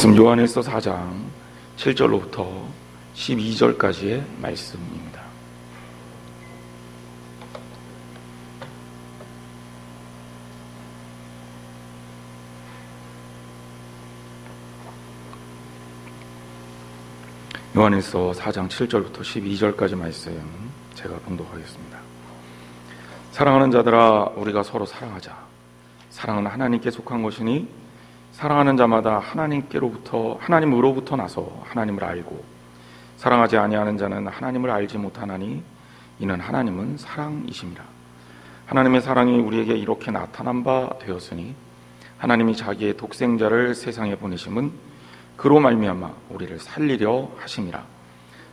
요한일서 4장 7절로부터 12절까지의 말씀입니다. 요한일서 4장 7절부터 12절까지 말씀 제가 봉독하겠습니다. 사랑하는 자들아, 우리가 서로 사랑하자. 사랑은 하나님께 속한 것이니 사랑하는 자마다 하나님으로부터 나서 하나님을 알고, 사랑하지 아니하는 자는 하나님을 알지 못하나니 이는 하나님은 사랑이심이라. 하나님의 사랑이 우리에게 이렇게 나타난 바 되었으니 하나님이 자기의 독생자를 세상에 보내심은 그로 말미암아 우리를 살리려 하심이라.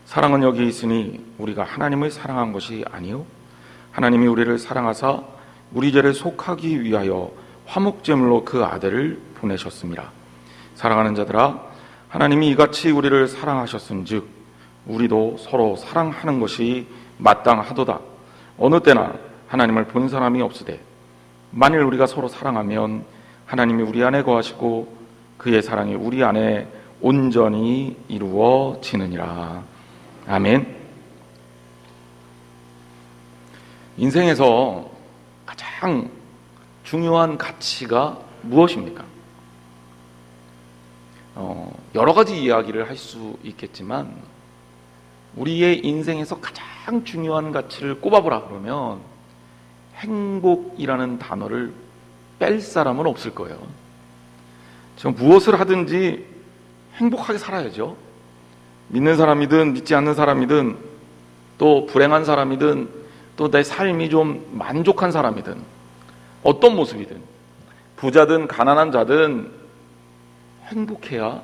사랑은 여기 있으니 우리가 하나님을 사랑한 것이 아니요 하나님이 우리를 사랑하사 우리 죄를 속하기 위하여 화목제물로 그 아들을 보내셨습니다. 사랑하는 자들아, 하나님이 이같이 우리를 사랑하셨은즉 우리도 서로 사랑하는 것이 마땅하도다. 어느 때나 하나님을 본 사람이 없으되 만일 우리가 서로 사랑하면 하나님이 우리 안에 거하시고 그의 사랑이 우리 안에 온전히 이루어지느니라. 아멘. 인생에서 가장 중요한 가치가 무엇입니까? 여러 가지 이야기를 할 수 있겠지만 우리의 인생에서 가장 중요한 가치를 꼽아보라 그러면 행복이라는 단어를 뺄 사람은 없을 거예요. 지금 무엇을 하든지 행복하게 살아야죠. 믿는 사람이든 믿지 않는 사람이든 또 불행한 사람이든 또 내 삶이 좀 만족한 사람이든 어떤 모습이든 부자든 가난한 자든 행복해야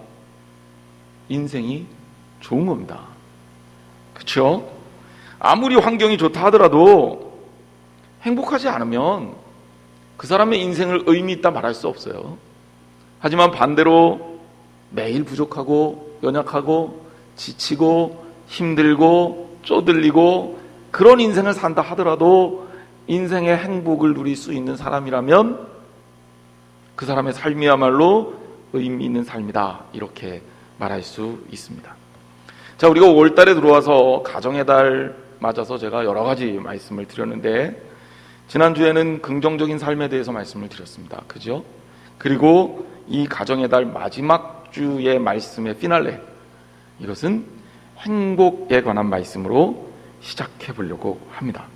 인생이 좋은 겁니다. 그렇죠? 아무리 환경이 좋다 하더라도 행복하지 않으면 그 사람의 인생을 의미 있다 말할 수 없어요. 하지만 반대로 매일 부족하고 연약하고 지치고 힘들고 쪼들리고 그런 인생을 산다 하더라도 인생의 행복을 누릴 수 있는 사람이라면 그 사람의 삶이야말로 의미 있는 삶이다, 이렇게 말할 수 있습니다. 자, 우리가 5월달에 들어와서 가정의 달 맞아서 제가 여러 가지 말씀을 드렸는데 지난주에는 긍정적인 삶에 대해서 말씀을 드렸습니다. 그죠? 그리고 이 가정의 달 마지막 주의 말씀의 피날레, 이것은 행복에 관한 말씀으로 시작해 보려고 합니다.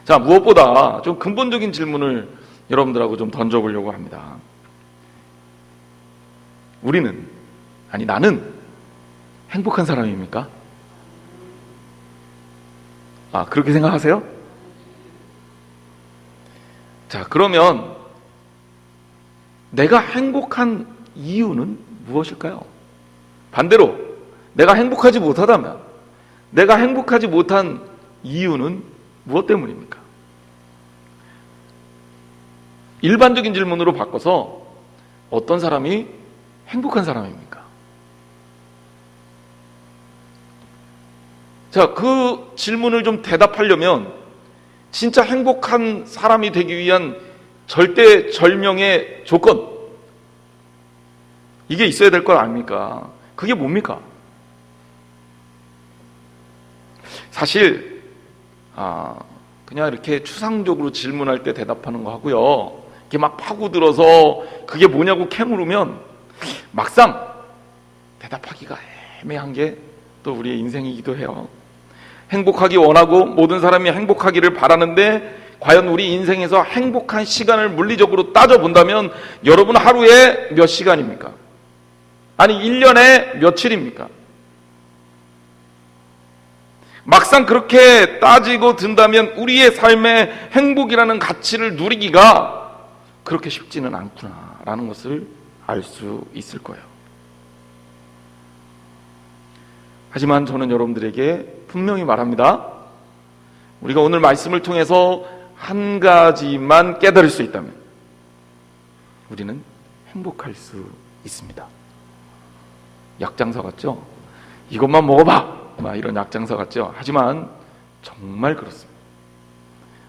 자, 무엇보다 좀 근본적인 질문을 여러분들하고 좀 던져보려고 합니다. 나는 행복한 사람입니까? 그렇게 생각하세요? 자, 그러면 내가 행복한 이유는 무엇일까요? 반대로 내가 행복하지 못하다면 내가 행복하지 못한 이유는 무엇 때문입니까? 일반적인 질문으로 바꿔서 어떤 사람이 행복한 사람입니까? 자, 그 질문을 좀 대답하려면 진짜 행복한 사람이 되기 위한 절대절명의 조건, 이게 있어야 될 것 아닙니까? 그게 뭡니까? 사실 그냥 이렇게 추상적으로 질문할 때 대답하는 거 하고요, 이렇게 막 파고들어서 그게 뭐냐고 캐물으면 막상 대답하기가 애매한 게 또 우리의 인생이기도 해요. 행복하기 원하고 모든 사람이 행복하기를 바라는데 과연 우리 인생에서 행복한 시간을 물리적으로 따져본다면 여러분 하루에 몇 시간입니까? 아니 1년에 며칠입니까? 막상 그렇게 따지고 든다면 우리의 삶의 행복이라는 가치를 누리기가 그렇게 쉽지는 않구나라는 것을 알 수 있을 거예요. 하지만 저는 여러분들에게 분명히 말합니다. 우리가 오늘 말씀을 통해서 한 가지만 깨달을 수 있다면 우리는 행복할 수 있습니다. 약장사 같죠? 이것만 먹어봐! 이런 약장사 같죠? 하지만 정말 그렇습니다.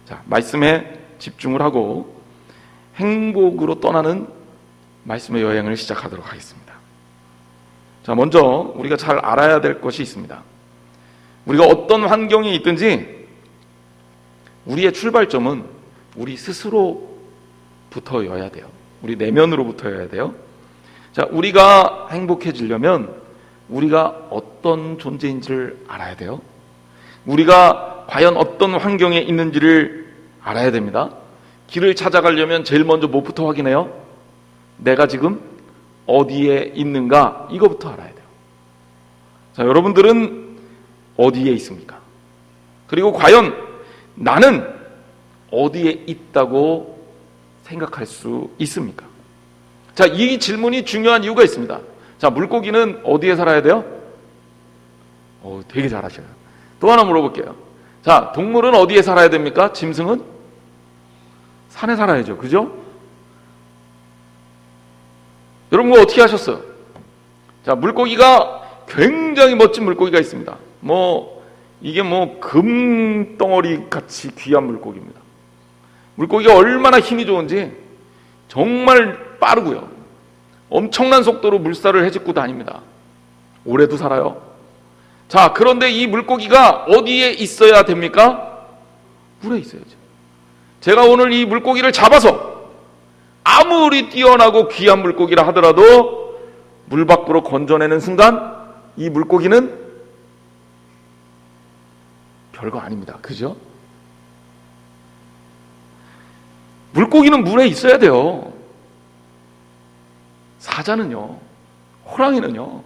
자, 말씀에 집중을 하고 행복으로 떠나는 말씀의 여행을 시작하도록 하겠습니다. 자, 먼저 우리가 잘 알아야 될 것이 있습니다. 우리가 어떤 환경에 있든지 우리의 출발점은 우리 스스로부터여야 돼요. 우리 내면으로부터여야 돼요. 자, 우리가 행복해지려면 우리가 어떤 존재인지를 알아야 돼요. 우리가 과연 어떤 환경에 있는지를 알아야 됩니다. 길을 찾아가려면 제일 먼저 뭐부터 확인해요? 내가 지금 어디에 있는가? 이거부터 알아야 돼요. 자, 여러분들은 어디에 있습니까? 그리고 과연 나는 어디에 있다고 생각할 수 있습니까? 자, 이 질문이 중요한 이유가 있습니다. 자, 물고기는 어디에 살아야 돼요? 되게 잘하셔요. 또 하나 물어볼게요. 자, 동물은 어디에 살아야 됩니까? 짐승은? 산에 살아야죠. 그죠? 여러분, 어떻게 하셨어요? 자, 물고기가 굉장히 멋진 물고기가 있습니다. 이게 금덩어리 같이 귀한 물고기입니다. 물고기가 얼마나 힘이 좋은지 정말 빠르고요. 엄청난 속도로 물살을 헤집고 다닙니다. 오래도 살아요. 자, 그런데 이 물고기가 어디에 있어야 됩니까? 물에 있어야죠. 제가 오늘 이 물고기를 잡아서 아무리 뛰어나고 귀한 물고기라 하더라도 물 밖으로 건져내는 순간 이 물고기는 별거 아닙니다. 그죠? 물고기는 물에 있어야 돼요. 사자는요, 호랑이는요,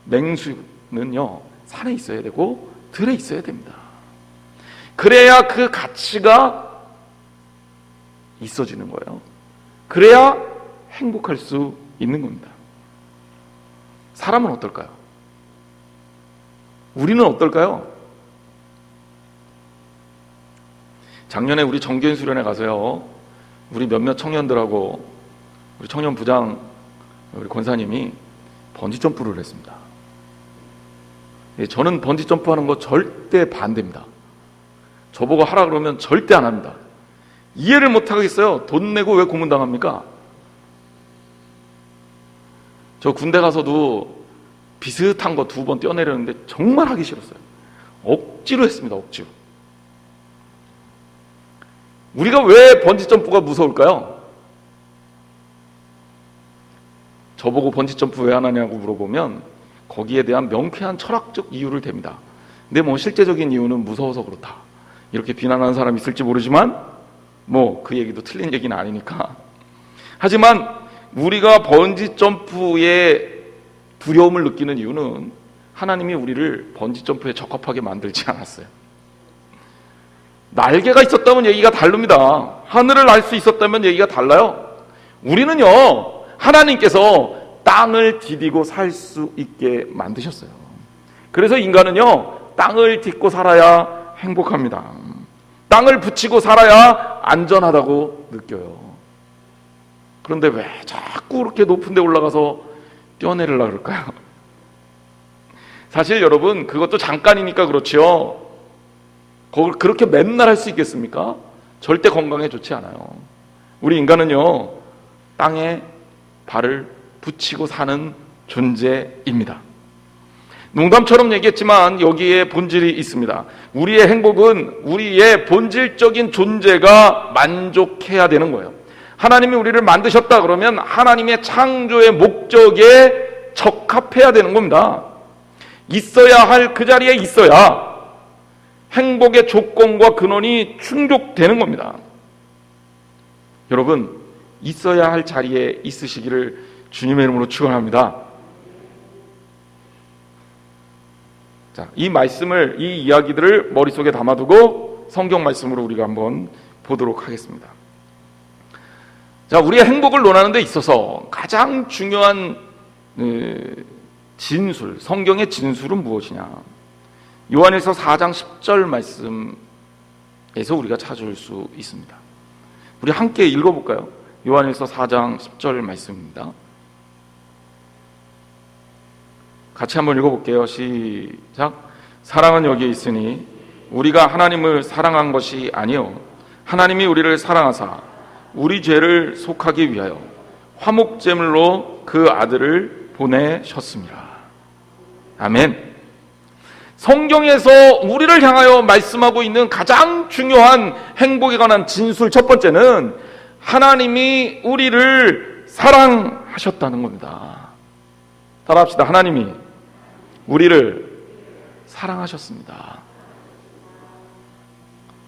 맹수는요, 산에 있어야 되고 들에 있어야 됩니다. 그래야 그 가치가 있어지는 거예요. 그래야 행복할 수 있는 겁니다. 사람은 어떨까요? 우리는 어떨까요? 작년에 우리 정교인 수련회 가서요, 우리 몇몇 청년들하고 우리 청년부장 우리 권사님이 번지점프를 했습니다. 저는 번지점프 하는 거 절대 반대입니다. 저보고 하라 그러면 절대 안 합니다. 이해를 못 하겠어요. 돈 내고 왜 고문당합니까? 저 군대 가서도 비슷한 거 2번 뛰어내렸는데 정말 하기 싫었어요. 억지로 했습니다. 억지로. 우리가 왜 번지점프가 무서울까요? 저보고 번지점프 왜 안 하냐고 물어보면 거기에 대한 명쾌한 철학적 이유를 댑니다. 근데 실제적인 이유는 무서워서 그렇다, 이렇게 비난하는 사람이 있을지 모르지만 그 얘기도 틀린 얘기는 아니니까. 하지만 우리가 번지점프에 두려움을 느끼는 이유는 하나님이 우리를 번지점프에 적합하게 만들지 않았어요. 날개가 있었다면 얘기가 다릅니다. 하늘을 날 수 있었다면 얘기가 달라요. 우리는요, 하나님께서 땅을 디디고 살 수 있게 만드셨어요. 그래서 인간은요, 땅을 딛고 살아야 행복합니다. 땅을 붙이고 살아야 안전하다고 느껴요. 그런데 왜 자꾸 그렇게 높은 데 올라가서 뛰어내리려고 그럴까요? 사실 여러분, 그것도 잠깐이니까 그렇지요. 그걸 그렇게 맨날 할 수 있겠습니까? 절대 건강에 좋지 않아요. 우리 인간은요, 땅에 발을 붙이고 사는 존재입니다. 농담처럼 얘기했지만 여기에 본질이 있습니다. 우리의 행복은 우리의 본질적인 존재가 만족해야 되는 거예요. 하나님이 우리를 만드셨다 그러면 하나님의 창조의 목적에 적합해야 되는 겁니다. 있어야 할 그 자리에 있어야 행복의 조건과 근원이 충족되는 겁니다. 여러분, 있어야 할 자리에 있으시기를 주님의 이름으로 축원합니다. 자, 이 말씀을, 이 이야기들을 머릿속에 담아두고 성경 말씀으로 우리가 한번 보도록 하겠습니다. 자, 우리의 행복을 논하는 데 있어서 가장 중요한 진술, 성경의 진술은 무엇이냐? 요한일서 4장 10절 말씀에서 우리가 찾을 수 있습니다. 우리 함께 읽어볼까요? 요한일서 4장 10절 말씀입니다. 같이 한번 읽어볼게요. 시작. 사랑은 여기에 있으니 우리가 하나님을 사랑한 것이 아니요 하나님이 우리를 사랑하사 우리 죄를 속하기 위하여 화목제물로 그 아들을 보내셨습니다. 아멘. 성경에서 우리를 향하여 말씀하고 있는 가장 중요한 행복에 관한 진술 첫 번째는 하나님이 우리를 사랑하셨다는 겁니다. 따라합시다. 하나님이 우리를 사랑하셨습니다.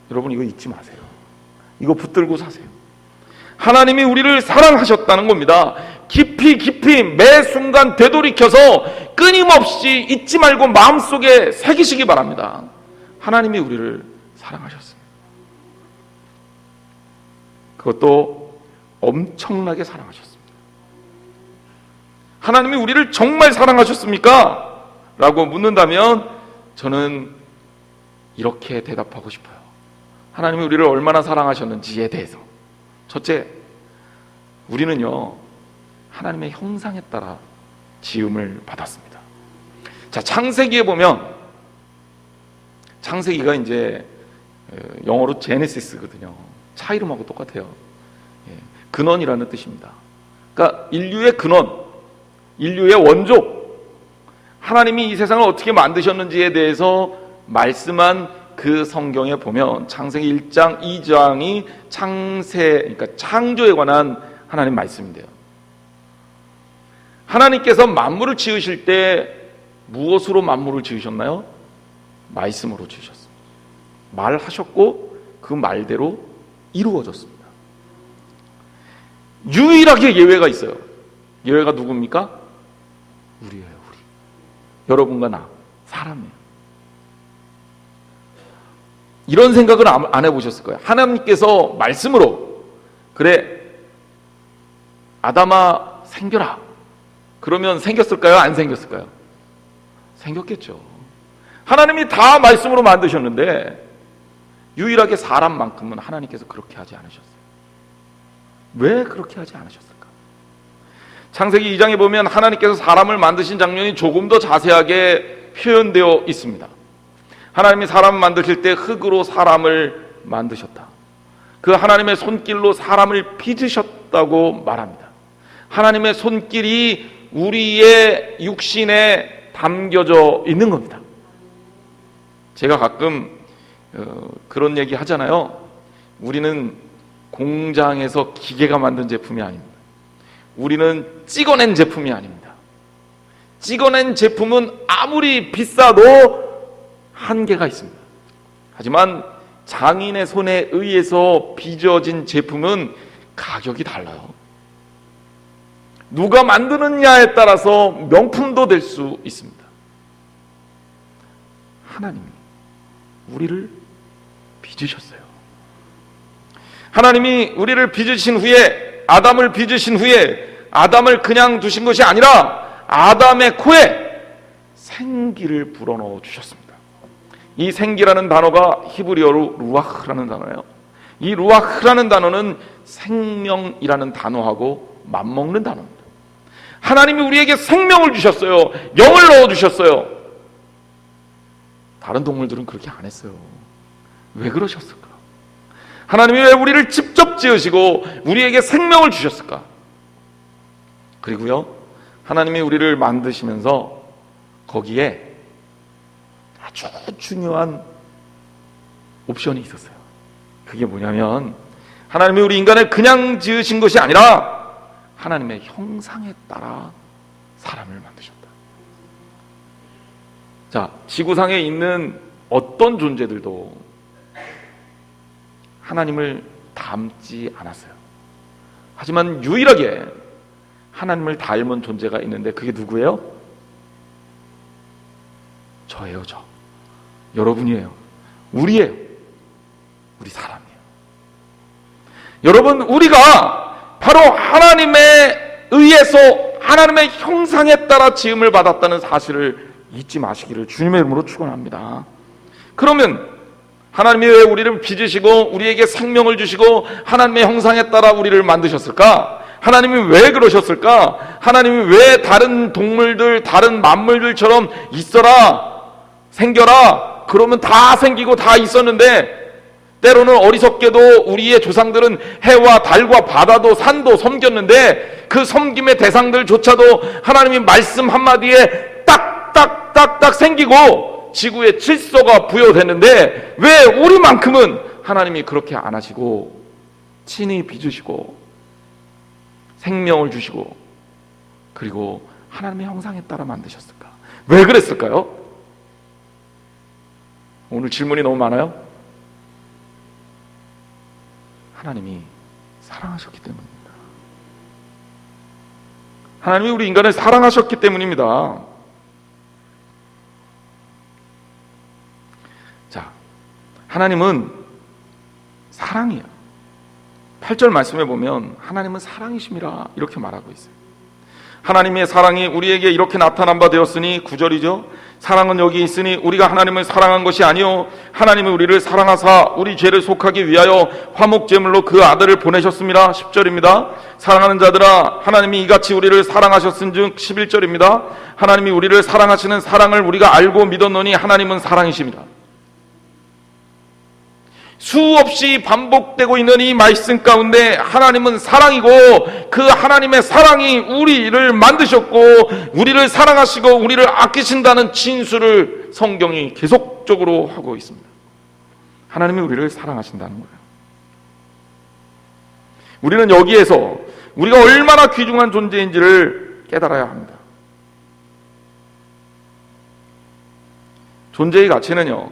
여러분, 이거 잊지 마세요. 이거 붙들고 사세요. 하나님이 우리를 사랑하셨다는 겁니다. 깊이 매 순간 되돌이켜서 끊임없이 잊지 말고 마음속에 새기시기 바랍니다. 하나님이 우리를 사랑하셨습니다. 그것도 엄청나게 사랑하셨습니다. 하나님이 우리를 정말 사랑하셨습니까? 라고 묻는다면 저는 이렇게 대답하고 싶어요. 하나님이 우리를 얼마나 사랑하셨는지에 대해서. 첫째, 우리는요, 하나님의 형상에 따라 지음을 받았습니다. 자, 창세기에 보면, 창세기가 이제 영어로 제네시스거든요. 차 이름하고 똑같아요. 근원이라는 뜻입니다. 그러니까 인류의 근원, 인류의 원조, 하나님이 이 세상을 어떻게 만드셨는지에 대해서 말씀한 그 성경에 보면 창세기 1장, 2장이 그러니까 창조에 관한 하나님 말씀인데요. 하나님께서 만물을 지으실 때 무엇으로 만물을 지으셨나요? 말씀으로 지으셨습니다. 말하셨고 그 말대로 이루어졌습니다. 유일하게 예외가 있어요. 예외가 누굽니까? 우리예요, 우리. 여러분과 나, 사람이에요. 이런 생각을 안 해보셨을 거예요. 하나님께서 말씀으로, 그래, 아담아 생겨라. 그러면 생겼을까요? 안 생겼을까요? 생겼겠죠. 하나님이 다 말씀으로 만드셨는데 유일하게 사람만큼은 하나님께서 그렇게 하지 않으셨어요. 왜 그렇게 하지 않으셨을까? 창세기 2장에 보면 하나님께서 사람을 만드신 장면이 조금 더 자세하게 표현되어 있습니다. 하나님이 사람을 만드실 때 흙으로 사람을 만드셨다. 그 하나님의 손길로 사람을 빚으셨다고 말합니다. 하나님의 손길이 우리의 육신에 담겨져 있는 겁니다. 제가 가끔 그런 얘기 하잖아요. 우리는 공장에서 기계가 만든 제품이 아닙니다. 우리는 찍어낸 제품이 아닙니다. 찍어낸 제품은 아무리 비싸도 한계가 있습니다. 하지만 장인의 손에 의해서 빚어진 제품은 가격이 달라요. 누가 만드느냐에 따라서 명품도 될 수 있습니다. 하나님이 우리를 빚으셨어요. 하나님이 우리를 빚으신 후에, 아담을 빚으신 후에 아담을 그냥 두신 것이 아니라 아담의 코에 생기를 불어넣어 주셨습니다. 이 생기라는 단어가 히브리어로 루아흐라는 단어예요. 이 루아흐라는 단어는 생명이라는 단어하고 맞먹는 단어입니다. 하나님이 우리에게 생명을 주셨어요. 영을 넣어주셨어요. 다른 동물들은 그렇게 안 했어요. 왜 그러셨을까? 하나님이 왜 우리를 직접 지으시고 우리에게 생명을 주셨을까? 그리고요, 하나님이 우리를 만드시면서 거기에 아주 중요한 옵션이 있었어요. 그게 뭐냐면 하나님이 우리 인간을 그냥 지으신 것이 아니라 하나님의 형상에 따라 사람을 만드셨다. 자, 지구상에 있는 어떤 존재들도 하나님을 닮지 않았어요. 하지만 유일하게 하나님을 닮은 존재가 있는데 그게 누구예요? 저예요, 저. 여러분이에요. 우리예요. 우리 사람이에요. 여러분, 우리가 바로 하나님에 의해서 하나님의 형상에 따라 지음을 받았다는 사실을 잊지 마시기를 주님의 이름으로 축원합니다. 그러면 하나님이 왜 우리를 빚으시고 우리에게 생명을 주시고 하나님의 형상에 따라 우리를 만드셨을까? 하나님이 왜 그러셨을까? 하나님이 왜 다른 동물들, 다른 만물들처럼 있어라, 생겨라, 그러면 다 생기고 다 있었는데 때로는 어리석게도 우리의 조상들은 해와 달과 바다도 산도 섬겼는데 그 섬김의 대상들조차도 하나님이 말씀 한마디에 딱딱딱 딱딱딱 생기고 지구에 질서가 부여됐는데 왜 우리만큼은 하나님이 그렇게 안 하시고 친히 빚으시고 생명을 주시고 그리고 하나님의 형상에 따라 만드셨을까? 왜 그랬을까요? 오늘 질문이 너무 많아요. 하나님이 사랑하셨기 때문입니다. 하나님이 우리 인간을 사랑하셨기 때문입니다. 자, 하나님은 사랑이에요. 8절 말씀에 보면 하나님은 사랑이심이라 이렇게 말하고 있어요. 하나님의 사랑이 우리에게 이렇게 나타난 바 되었으니 9절이죠. 사랑은 여기 있으니 우리가 하나님을 사랑한 것이 아니요 하나님은 우리를 사랑하사 우리 죄를 속하기 위하여 화목제물로 그 아들을 보내셨습니다. 10절입니다. 사랑하는 자들아 하나님이 이같이 우리를 사랑하셨은즉 11절입니다. 하나님이 우리를 사랑하시는 사랑을 우리가 알고 믿었노니 하나님은 사랑이십니다. 수없이 반복되고 있는 이 말씀 가운데 하나님은 사랑이고 그 하나님의 사랑이 우리를 만드셨고 우리를 사랑하시고 우리를 아끼신다는 진술을 성경이 계속적으로 하고 있습니다. 하나님이 우리를 사랑하신다는 거예요. 우리는 여기에서 우리가 얼마나 귀중한 존재인지를 깨달아야 합니다. 존재의 가치는요,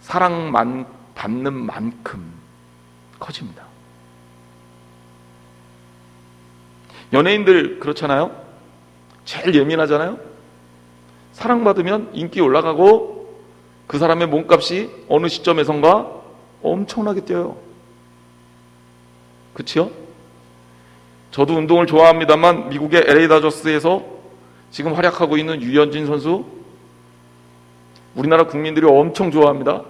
사랑만 받는 만큼 커집니다. 연예인들 그렇잖아요. 제일 예민하잖아요. 사랑받으면 인기 올라가고 그 사람의 몸값이 어느 시점에선가 엄청나게 뛰어요. 그치요? 저도 운동을 좋아합니다만 미국의 LA 다저스에서 지금 활약하고 있는 유현진 선수, 우리나라 국민들이 엄청 좋아합니다.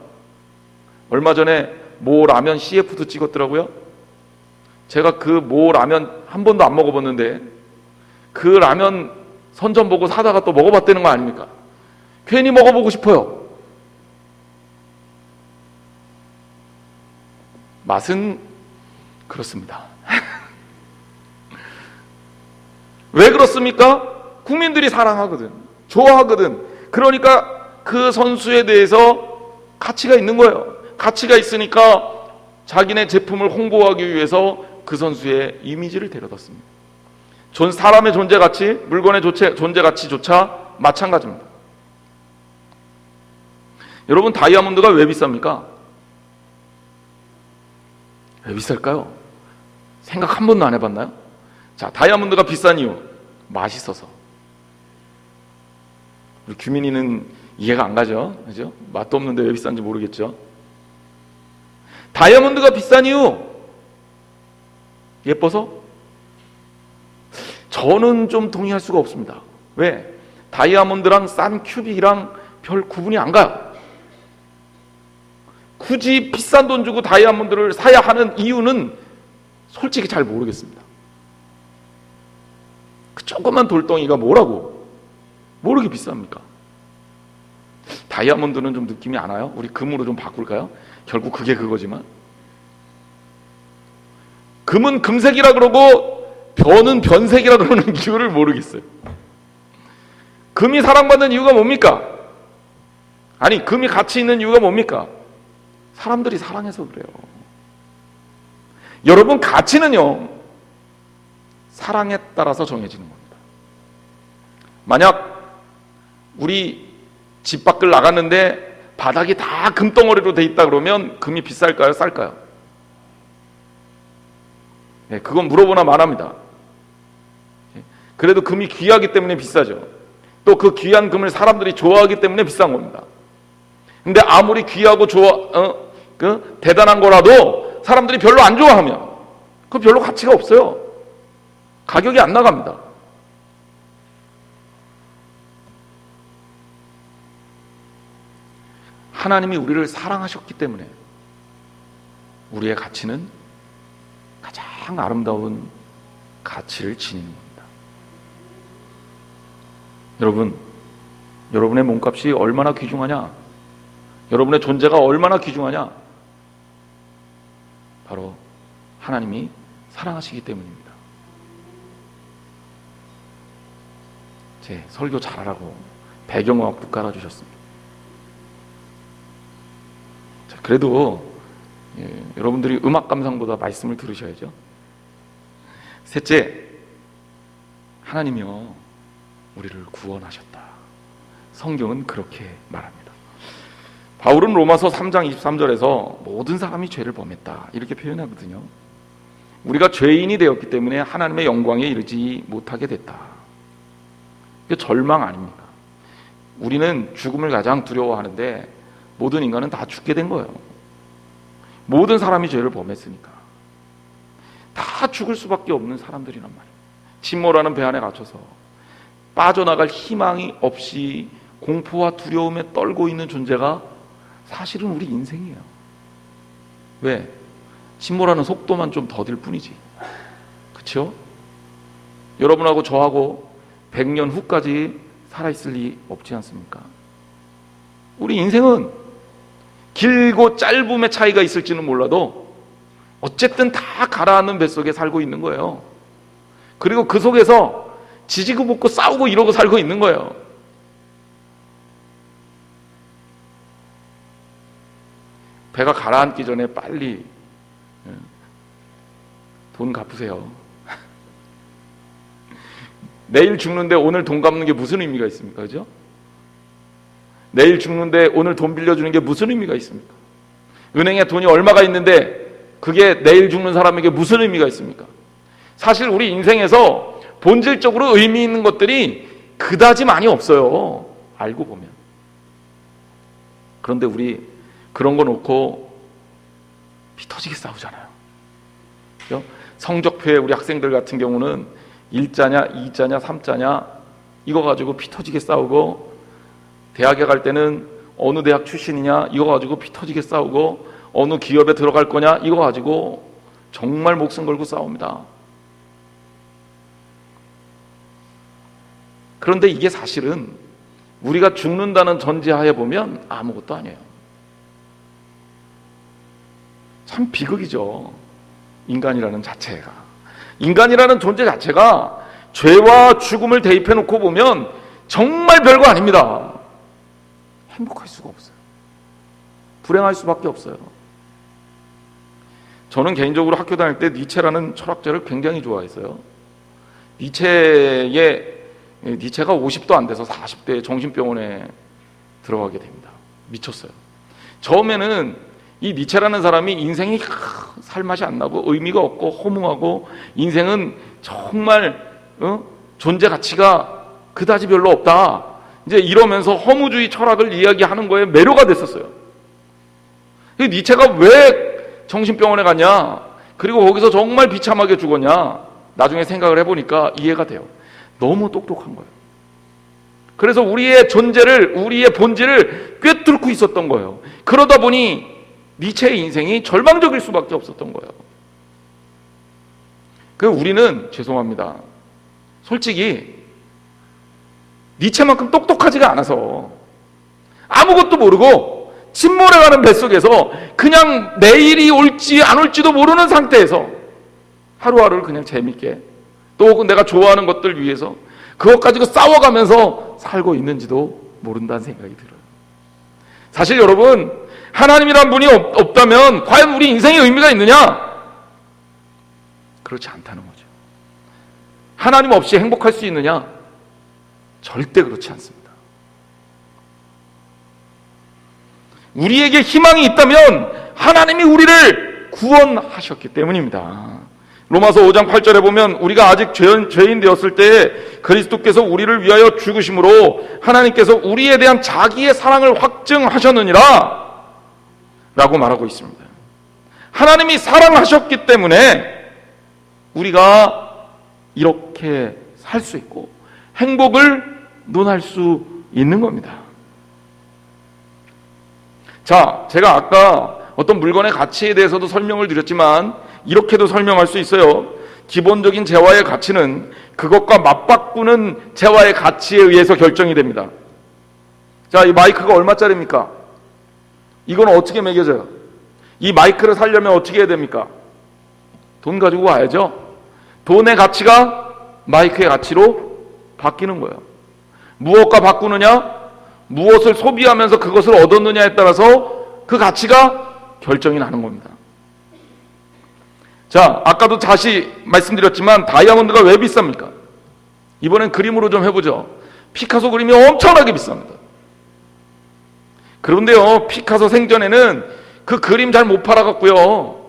얼마 전에 모 라면 CF도 찍었더라고요. 제가 그 모 라면 한 번도 안 먹어봤는데 그 라면 선전 보고 사다가 또 먹어봤다는 거 아닙니까? 괜히 먹어보고 싶어요. 맛은 그렇습니다. 왜 그렇습니까? 국민들이 사랑하거든, 좋아하거든. 그러니까 그 선수에 대해서 가치가 있는 거예요. 가치가 있으니까 자기네 제품을 홍보하기 위해서 그 선수의 이미지를 데려다 씁니다. 사람의 존재가치, 물건의 존재가치조차 마찬가지입니다. 여러분, 다이아몬드가 왜 비쌉니까? 왜 비쌀까요? 생각 한 번도 안 해봤나요? 자, 다이아몬드가 비싼 이유, 맛있어서. 우리 규민이는 이해가 안 가죠? 그죠? 맛도 없는데 왜 비싼지 모르겠죠? 다이아몬드가 비싼 이유, 예뻐서? 저는 좀 동의할 수가 없습니다. 왜? 다이아몬드랑 싼 큐빅이랑 별 구분이 안 가요. 굳이 비싼 돈 주고 다이아몬드를 사야 하는 이유는 솔직히 잘 모르겠습니다. 그 조그만 돌덩이가 뭐라고 모르게 비쌉니까? 다이아몬드는 좀 느낌이 안 와요? 우리 금으로 좀 바꿀까요? 결국 그게 그거지만, 금은 금색이라 그러고 변은 변색이라 그러는 이유를 모르겠어요. 금이 사랑받는 이유가 뭡니까? 아니, 금이 가치 있는 이유가 뭡니까? 사람들이 사랑해서 그래요. 여러분, 가치는요, 사랑에 따라서 정해지는 겁니다. 만약 우리 집 밖을 나갔는데 바닥이 다 금덩어리로 돼 있다 그러면 금이 비쌀까요? 쌀까요? 네, 그건 물어보나 말합니다. 그래도 금이 귀하기 때문에 비싸죠. 또 그 귀한 금을 사람들이 좋아하기 때문에 비싼 겁니다. 근데 아무리 귀하고 대단한 거라도 사람들이 별로 안 좋아하면 그 별로 가치가 없어요. 가격이 안 나갑니다. 하나님이 우리를 사랑하셨기 때문에 우리의 가치는 가장 아름다운 가치를 지니는 겁니다. 여러분, 여러분의 몸값이 얼마나 귀중하냐? 여러분의 존재가 얼마나 귀중하냐? 바로 하나님이 사랑하시기 때문입니다. 제 설교 잘하라고 배경음악도 깔아주셨습니다. 자, 그래도 여러분들이 음악 감상보다 말씀을 들으셔야죠. 셋째, 하나님이요 우리를 구원하셨다. 성경은 그렇게 말합니다. 바울은 로마서 3장 23절에서 모든 사람이 죄를 범했다 이렇게 표현하거든요. 우리가 죄인이 되었기 때문에 하나님의 영광에 이르지 못하게 됐다. 이게 절망 아닙니까? 우리는 죽음을 가장 두려워하는데 모든 인간은 다 죽게 된 거예요. 모든 사람이 죄를 범했으니까 다 죽을 수밖에 없는 사람들이란 말이에요. 침몰하는 배 안에 갇혀서 빠져나갈 희망이 없이 공포와 두려움에 떨고 있는 존재가 사실은 우리 인생이에요. 왜? 침몰하는 속도만 좀 더딜 뿐이지. 그렇죠? 여러분하고 저하고 100년 후까지 살아있을 리 없지 않습니까? 우리 인생은 길고 짧음의 차이가 있을지는 몰라도 어쨌든 다 가라앉는 뱃속에 살고 있는 거예요. 그리고 그 속에서 지지고 볶고 싸우고 이러고 살고 있는 거예요. 배가 가라앉기 전에 빨리 돈 갚으세요. 내일 죽는데 오늘 돈 갚는 게 무슨 의미가 있습니까? 그죠? 내일 죽는데 오늘 돈 빌려주는 게 무슨 의미가 있습니까? 은행에 돈이 얼마가 있는데 그게 내일 죽는 사람에게 무슨 의미가 있습니까? 사실 우리 인생에서 본질적으로 의미 있는 것들이 그다지 많이 없어요. 알고 보면. 그런데 우리 그런 거 놓고 피 터지게 싸우잖아요. 그죠? 성적표에 우리 학생들 같은 경우는 1자냐 2자냐 3자냐 이거 가지고 피 터지게 싸우고, 대학에 갈 때는 어느 대학 출신이냐 이거 가지고 피 터지게 싸우고, 어느 기업에 들어갈 거냐 이거 가지고 정말 목숨 걸고 싸웁니다. 그런데 이게 사실은 우리가 죽는다는 전제하에 보면 아무것도 아니에요. 참 비극이죠. 인간이라는 자체가, 인간이라는 존재 자체가 죄와 죽음을 대입해 놓고 보면 정말 별거 아닙니다. 행복할 수가 없어요. 불행할 수밖에 없어요. 저는 개인적으로 학교 다닐 때 니체라는 철학자를 굉장히 좋아했어요. 니체가 50도 안 돼서 40대에 정신병원에 들어가게 됩니다. 미쳤어요. 처음에는 이 니체라는 사람이 인생이 살맛이 안 나고 의미가 없고 허무하고 인생은 정말 존재 가치가 그다지 별로 없다, 이제 이러면서 허무주의 철학을 이야기하는 거에 매료가 됐었어요. 니체가 왜 정신병원에 갔냐, 그리고 거기서 정말 비참하게 죽었냐, 나중에 생각을 해보니까 이해가 돼요. 너무 똑똑한 거예요. 그래서 우리의 존재를, 우리의 본질을 꿰뚫고 있었던 거예요. 그러다 보니 니체의 인생이 절망적일 수밖에 없었던 거예요. 우리는 죄송합니다, 솔직히 니체만큼 똑똑하지가 않아서 아무것도 모르고 침몰해가는 뱃속에서 그냥 내일이 올지 안 올지도 모르는 상태에서 하루하루를 그냥 재밌게, 또 혹은 내가 좋아하는 것들 위해서 그것 가지고 싸워가면서 살고 있는지도 모른다는 생각이 들어요. 사실 여러분, 하나님이란 분이 없다면 과연 우리 인생에 의미가 있느냐? 그렇지 않다는 거죠. 하나님 없이 행복할 수 있느냐? 절대 그렇지 않습니다. 우리에게 희망이 있다면 하나님이 우리를 구원하셨기 때문입니다. 로마서 5장 8절에 보면 우리가 아직 죄인 되었을 때 그리스도께서 우리를 위하여 죽으심으로 하나님께서 우리에 대한 자기의 사랑을 확증하셨느니라 라고 말하고 있습니다. 하나님이 사랑하셨기 때문에 우리가 이렇게 살 수 있고 행복을 논할 수 있는 겁니다. 자, 제가 아까 어떤 물건의 가치에 대해서도 설명을 드렸지만 이렇게도 설명할 수 있어요. 기본적인 재화의 가치는 그것과 맞바꾸는 재화의 가치에 의해서 결정이 됩니다. 자, 이 마이크가 얼마짜리입니까? 이건 어떻게 매겨져요? 이 마이크를 사려면 어떻게 해야 됩니까? 돈 가지고 와야죠. 돈의 가치가 마이크의 가치로 바뀌는 거예요. 무엇과 바꾸느냐? 무엇을 소비하면서 그것을 얻었느냐에 따라서 그 가치가 결정이 나는 겁니다. 자, 아까도 다시 말씀드렸지만 다이아몬드가 왜 비쌉니까? 이번엔 그림으로 좀 해보죠. 피카소 그림이 엄청나게 비쌉니다. 그런데요, 피카소 생전에는 그 그림 잘 못 팔아갖고요,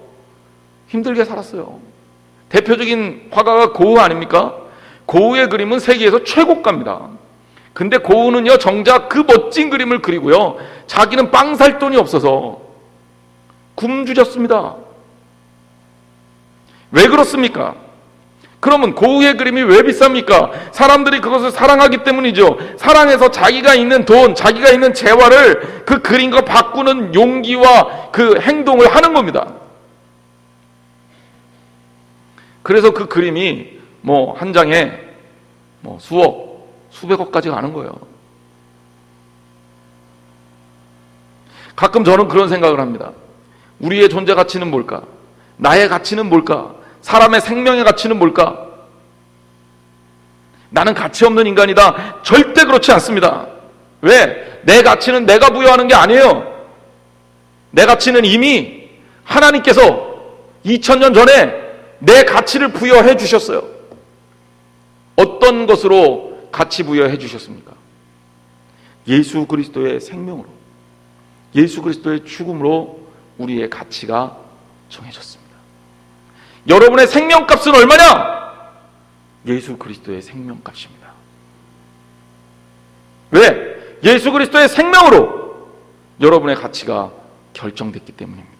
힘들게 살았어요. 대표적인 화가가 고흐 아닙니까? 고흐의 그림은 세계에서 최고가입니다. 근데 고흐는요, 정작 그 멋진 그림을 그리고요, 자기는 빵 살 돈이 없어서 굶주렸습니다. 왜 그렇습니까? 그러면 고흐의 그림이 왜 비쌉니까? 사람들이 그것을 사랑하기 때문이죠. 사랑해서 자기가 있는 돈, 자기가 있는 재화를 그 그림과 바꾸는 용기와 그 행동을 하는 겁니다. 그래서 그 그림이 뭐 한 장에 뭐 수억, 수백억까지 가는 거예요. 가끔 저는 그런 생각을 합니다. 우리의 존재 가치는 뭘까? 나의 가치는 뭘까? 사람의 생명의 가치는 뭘까? 나는 가치 없는 인간이다. 절대 그렇지 않습니다. 왜? 내 가치는 내가 부여하는 게 아니에요. 내 가치는 이미 하나님께서 2000년 전에 내 가치를 부여해 주셨어요. 어떤 것으로 가치 부여해 주셨습니까? 예수 그리스도의 생명으로, 예수 그리스도의 죽음으로 우리의 가치가 정해졌습니다. 여러분의 생명값은 얼마냐? 예수 그리스도의 생명값입니다. 왜? 예수 그리스도의 생명으로 여러분의 가치가 결정됐기 때문입니다.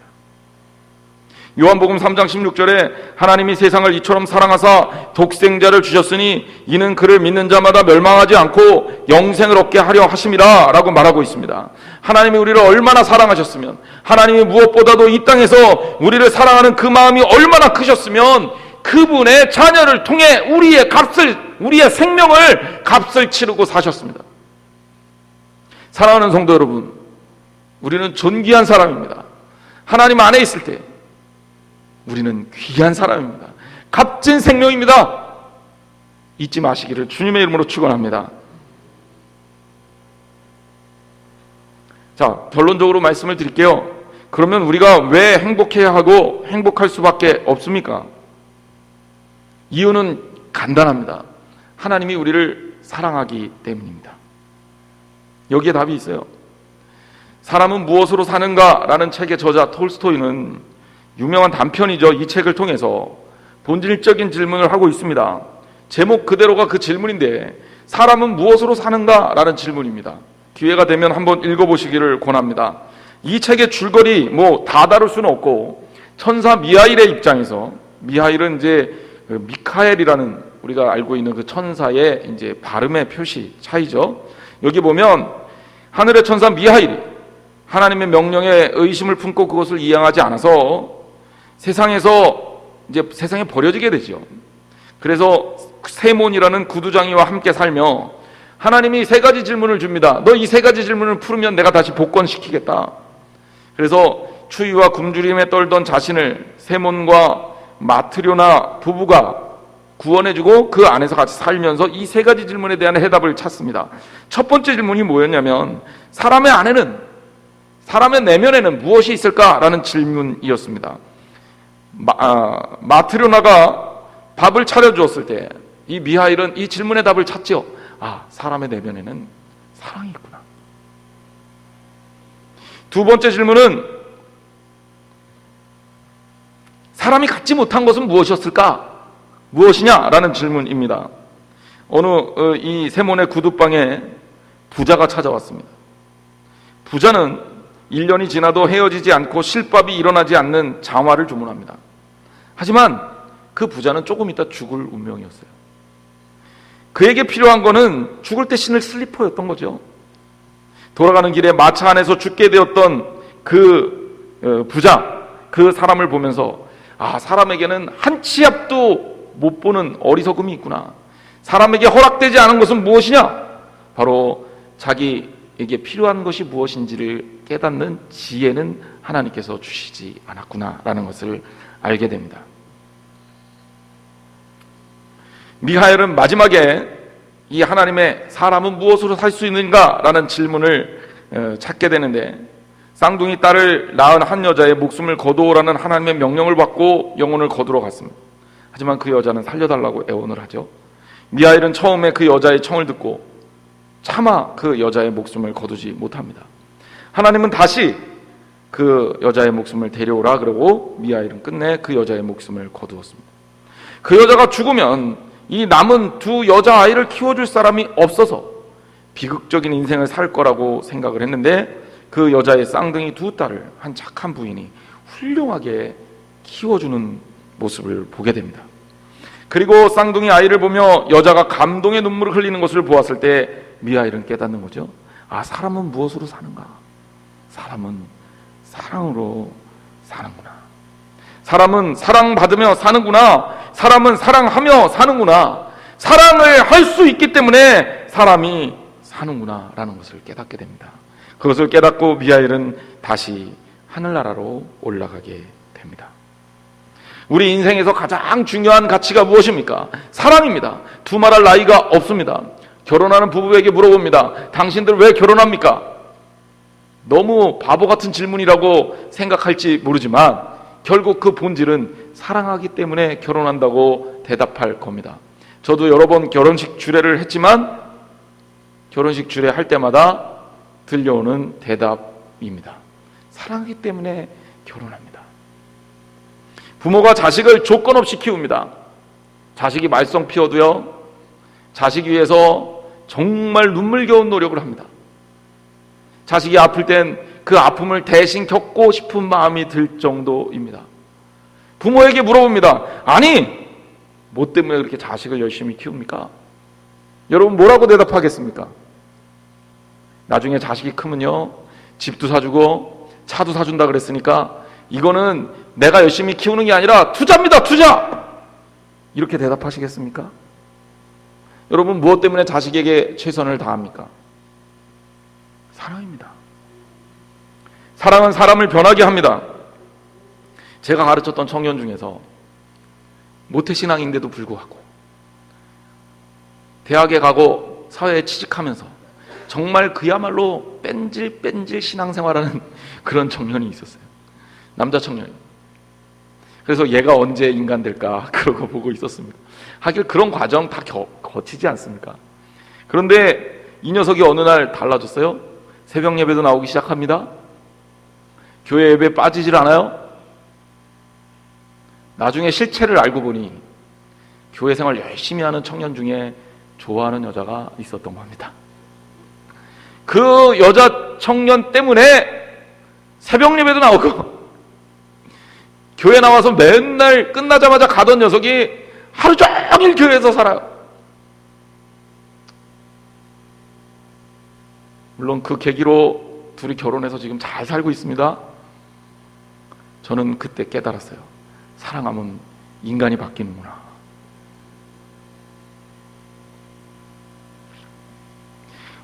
요한복음 3장 16절에 하나님이 세상을 이처럼 사랑하사 독생자를 주셨으니 이는 그를 믿는 자마다 멸망하지 않고 영생을 얻게 하려 하심이라 라고 말하고 있습니다. 하나님이 우리를 얼마나 사랑하셨으면, 하나님이 무엇보다도 이 땅에서 우리를 사랑하는 그 마음이 얼마나 크셨으면 그분의 자녀를 통해 우리의 값을, 우리의 생명을 값을 치르고 사셨습니다. 사랑하는 성도 여러분, 우리는 존귀한 사람입니다. 하나님 안에 있을 때 우리는 귀한 사람입니다. 값진 생명입니다. 잊지 마시기를 주님의 이름으로 축원합니다. 자, 결론적으로 말씀을 드릴게요. 그러면 우리가 왜 행복해야 하고 행복할 수밖에 없습니까? 이유는 간단합니다. 하나님이 우리를 사랑하기 때문입니다. 여기에 답이 있어요. 사람은 무엇으로 사는가? 라는 책의 저자 톨스토이는 유명한 단편이죠. 이 책을 통해서 본질적인 질문을 하고 있습니다. 제목 그대로가 그 질문인데 사람은 무엇으로 사는가? 라는 질문입니다. 기회가 되면 한번 읽어보시기를 권합니다. 이 책의 줄거리 다 다룰 수는 없고, 천사 미하일의 입장에서, 미하일은 이제 미카엘이라는 우리가 알고 있는 그 천사의 이제 발음의 표시 차이죠. 여기 보면 하늘의 천사 미하일이 하나님의 명령에 의심을 품고 그것을 이행하지 않아서 세상에 버려지게 되죠. 그래서 세몬이라는 구두장이와 함께 살며 하나님이 3가지 질문을 줍니다. 너 이 3가지 질문을 풀으면 내가 다시 복권시키겠다. 그래서 추위와 굶주림에 떨던 자신을 세몬과 마트료나 부부가 구원해주고 그 안에서 같이 살면서 이 3가지 질문에 대한 해답을 찾습니다. 첫 번째 질문이 뭐였냐면 사람의 안에는, 사람의 내면에는 무엇이 있을까라는 질문이었습니다. 마트료나가 밥을 차려주었을 때 이 미하일은 이 질문의 답을 찾죠. 사람의 내면에는 사랑이 있구나. 두 번째 질문은 사람이 갖지 못한 것은 무엇이었을까? 무엇이냐라는 질문입니다. 이 세몬의 구두방에 부자가 찾아왔습니다. 부자는 1년이 지나도 헤어지지 않고 실밥이 일어나지 않는 장화를 주문합니다. 하지만 그 부자는 조금 있다 죽을 운명이었어요. 그에게 필요한 거는 죽을 때 신을 슬리퍼였던 거죠. 돌아가는 길에 마차 안에서 죽게 되었던 그 부자, 그 사람을 보면서 사람에게는 한 치 앞도 못 보는 어리석음이 있구나. 사람에게 허락되지 않은 것은 무엇이냐? 바로 자기에게 필요한 것이 무엇인지를 깨닫는 지혜는 하나님께서 주시지 않았구나라는 것을 알게 됩니다. 미하엘은 마지막에 이 하나님의 사람은 무엇으로 살 수 있는가라는 질문을 찾게 되는데, 쌍둥이 딸을 낳은 한 여자의 목숨을 거두어라는 하나님의 명령을 받고 영혼을 거두러 갔습니다. 하지만 그 여자는 살려달라고 애원을 하죠. 미하엘은 처음에 그 여자의 청을 듣고 차마 그 여자의 목숨을 거두지 못합니다. 하나님은 다시 그 여자의 목숨을 데려오라 그러고 미하엘은 끝내 그 여자의 목숨을 거두었습니다. 그 여자가 죽으면 이 남은 두 여자아이를 키워줄 사람이 없어서 비극적인 인생을 살 거라고 생각을 했는데, 그 여자의 쌍둥이 두 딸을 한 착한 부인이 훌륭하게 키워주는 모습을 보게 됩니다. 그리고 쌍둥이 아이를 보며 여자가 감동의 눈물을 흘리는 것을 보았을 때 미하엘은 깨닫는 거죠. 아, 사람은 무엇으로 사는가? 사람은 사랑으로 사는구나. 사람은 사랑받으며 사는구나. 사람은 사랑하며 사는구나. 사랑을 할 수 있기 때문에 사람이 사는구나 라는 것을 깨닫게 됩니다. 그것을 깨닫고 미하엘은 다시 하늘나라로 올라가게 됩니다. 우리 인생에서 가장 중요한 가치가 무엇입니까? 사랑입니다. 두말할 나이가 없습니다. 결혼하는 부부에게 물어봅니다. 당신들 왜 결혼합니까? 너무 바보 같은 질문이라고 생각할지 모르지만 결국 그 본질은 사랑하기 때문에 결혼한다고 대답할 겁니다. 저도 여러 번 결혼식 주례를 했지만 결혼식 주례 할 때마다 들려오는 대답입니다. 사랑하기 때문에 결혼합니다. 부모가 자식을 조건 없이 키웁니다. 자식이 말썽 피워도요, 자식 위해서 정말 눈물겨운 노력을 합니다. 자식이 아플 땐 그 아픔을 대신 겪고 싶은 마음이 들 정도입니다. 부모에게 물어봅니다. 아니, 뭐 때문에 그렇게 자식을 열심히 키웁니까? 여러분 뭐라고 대답하겠습니까? 나중에 자식이 크면요, 집도 사주고 차도 사준다 그랬으니까 이거는 내가 열심히 키우는 게 아니라 투자입니다, 투자! 이렇게 대답하시겠습니까? 여러분 무엇 때문에 자식에게 최선을 다합니까? 사랑입니다. 사랑은 사람을 변하게 합니다. 제가 가르쳤던 청년 중에서 모태신앙인데도 불구하고 대학에 가고 사회에 취직하면서 정말 그야말로 뺀질뺀질 신앙생활하는 그런 청년이 있었어요. 남자 청년이. 그래서 얘가 언제 인간 될까 그러고 보고 있었습니다. 하길 그런 과정 다 거치지 않습니까? 그런데 이 녀석이 어느 날 달라졌어요. 새벽 예배도 나오기 시작합니다. 교회 예배 빠지질 않아요. 나중에 실체를 알고 보니 교회 생활 열심히 하는 청년 중에 좋아하는 여자가 있었던 겁니다. 그 여자 청년 때문에 새벽 예배도 나오고 교회 나와서 맨날 끝나자마자 가던 녀석이 하루 종일 교회에서 살아요. 물론 그 계기로 둘이 결혼해서 지금 잘 살고 있습니다. 저는 그때 깨달았어요. 사랑하면 인간이 바뀌는구나.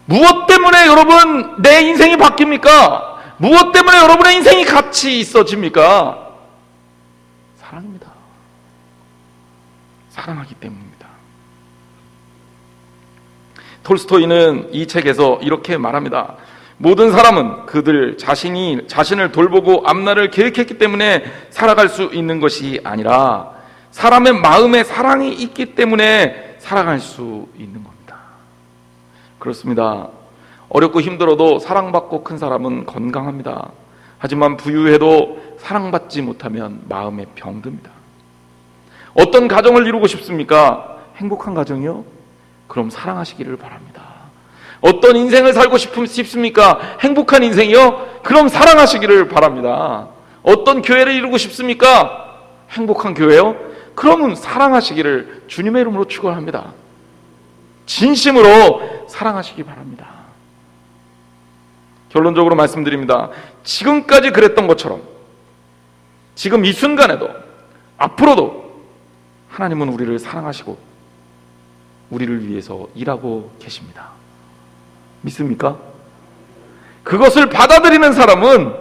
무엇 때문에 여러분 내 인생이 바뀝니까? 무엇 때문에 여러분의 인생이 같이 있어집니까? 사랑입니다. 사랑하기 때문입니다. 톨스토이는 이 책에서 이렇게 말합니다. 모든 사람은 그들 자신을 돌보고 앞날을 계획했기 때문에 살아갈 수 있는 것이 아니라 사람의 마음에 사랑이 있기 때문에 살아갈 수 있는 겁니다. 그렇습니다. 어렵고 힘들어도 사랑받고 큰 사람은 건강합니다. 하지만 부유해도 사랑받지 못하면 마음에 병듭니다. 어떤 가정을 이루고 싶습니까? 행복한 가정이요? 그럼 사랑하시기를 바랍니다. 어떤 인생을 살고 싶습니까? 행복한 인생이요? 그럼 사랑하시기를 바랍니다. 어떤 교회를 이루고 싶습니까? 행복한 교회요? 그러면 사랑하시기를 주님의 이름으로 축원합니다. 진심으로 사랑하시기 바랍니다. 결론적으로 말씀드립니다. 지금까지 그랬던 것처럼 지금 이 순간에도 앞으로도 하나님은 우리를 사랑하시고 우리를 위해서 일하고 계십니다. 믿습니까? 그것을 받아들이는 사람은,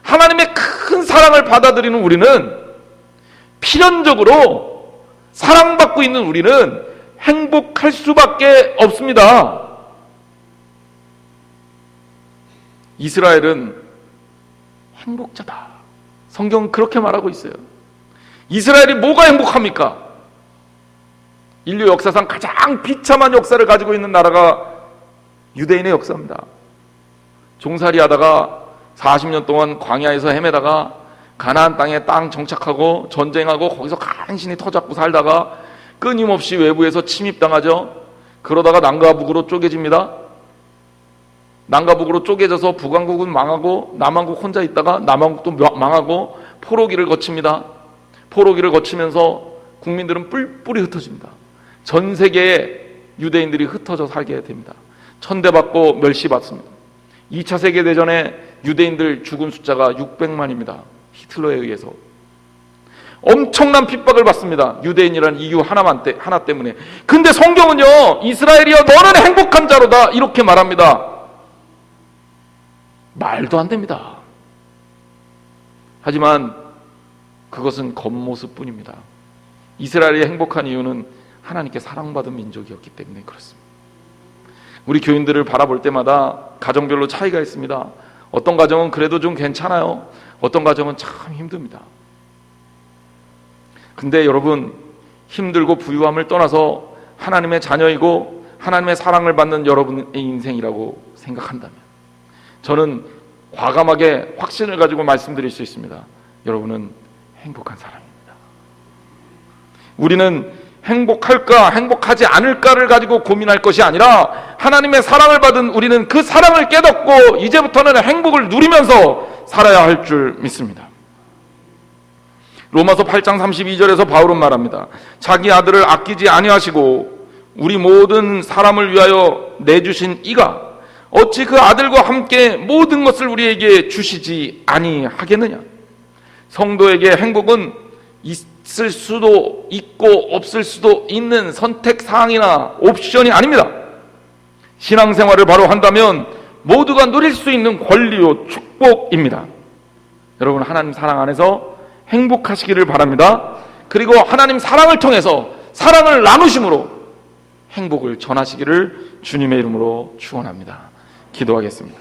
하나님의 큰 사랑을 받아들이는 우리는, 필연적으로 사랑받고 있는 우리는 행복할 수밖에 없습니다. 이스라엘은 행복자다. 성경은 그렇게 말하고 있어요. 이스라엘이 뭐가 행복합니까? 인류 역사상 가장 비참한 역사를 가지고 있는 나라가 유대인의 역사입니다. 종살이 하다가 40년 동안 광야에서 헤매다가 가나안 땅에 땅 정착하고 전쟁하고 거기서 간신히 터잡고 살다가 끊임없이 외부에서 침입당하죠. 그러다가 남과 북으로 쪼개집니다. 남과 북으로 쪼개져서 북왕국은 망하고 남왕국 혼자 있다가 남왕국도 망하고 포로기를 거칩니다. 포로기를 거치면서 국민들은 뿔뿔이 흩어집니다. 전 세계에 유대인들이 흩어져 살게 됩니다. 천대받고 멸시받습니다. 2차 세계대전에 유대인들 죽은 숫자가 600만입니다. 히틀러에 의해서. 엄청난 핍박을 받습니다. 유대인이라는 이유 하나 때문에. 근데 성경은요, 이스라엘이여 너는 행복한 자로다 이렇게 말합니다. 말도 안 됩니다. 하지만 그것은 겉모습뿐입니다. 이스라엘이 행복한 이유는 하나님께 사랑받은 민족이었기 때문에 그렇습니다. 우리 교인들을 바라볼 때마다 가정별로 차이가 있습니다. 어떤 가정은 그래도 좀 괜찮아요. 어떤 가정은 참 힘듭니다. 근데 여러분, 힘들고 부유함을 떠나서 하나님의 자녀이고 하나님의 사랑을 받는 여러분의 인생이라고 생각한다면 저는 과감하게 확신을 가지고 말씀드릴 수 있습니다. 여러분은 행복한 사람입니다. 우리는 행복할까 행복하지 않을까를 가지고 고민할 것이 아니라 하나님의 사랑을 받은 우리는 그 사랑을 깨닫고 이제부터는 행복을 누리면서 살아야 할 줄 믿습니다. 로마서 8장 32절에서 바울은 말합니다. 자기 아들을 아끼지 아니하시고 우리 모든 사람을 위하여 내주신 이가 어찌 그 아들과 함께 모든 것을 우리에게 주시지 아니하겠느냐. 성도에게 행복은 있을 수도 있고 없을 수도 있는 선택사항이나 옵션이 아닙니다. 신앙생활을 바로 한다면 모두가 누릴 수 있는 권리요 축복입니다. 여러분, 하나님 사랑 안에서 행복하시기를 바랍니다. 그리고 하나님 사랑을 통해서 사랑을 나누심으로 행복을 전하시기를 주님의 이름으로 축원합니다. 기도하겠습니다.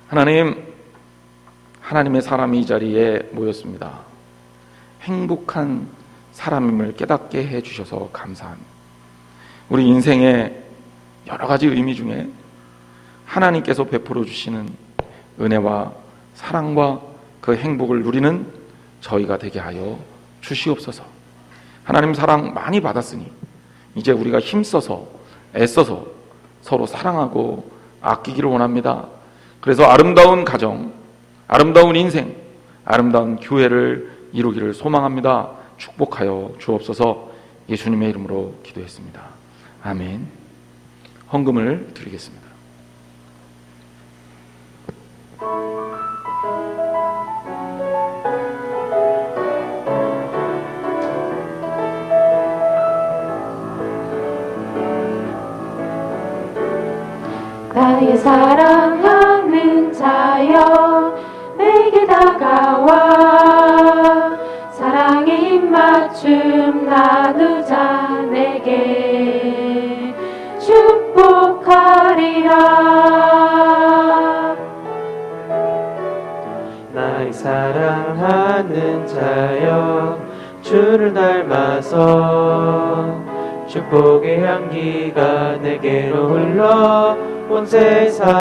하나님의 사람이 이 자리에 모였습니다. 행복한 사람임을 깨닫게 해주셔서 감사합니다. 우리 인생의 여러 가지 의미 중에 하나님께서 베풀어 주시는 은혜와 사랑과 그 행복을 누리는 저희가 되게 하여 주시옵소서. 하나님 사랑 많이 받았으니 이제 우리가 힘써서 애써서 서로 사랑하고 아끼기를 원합니다. 그래서 아름다운 가정, 아름다운 인생, 아름다운 교회를 이루기를 소망합니다. 축복하여 주옵소서. 예수님의 이름으로 기도했습니다. 아멘. 헌금을 드리겠습니다. 나의 사랑하는 자여 내게 다가와 사랑의 입맞춤 나누자. 내게 축복하리라. 나의 사랑하는 자여 주를 닮아서 축복의 향기가 내게로 흘러 온 세상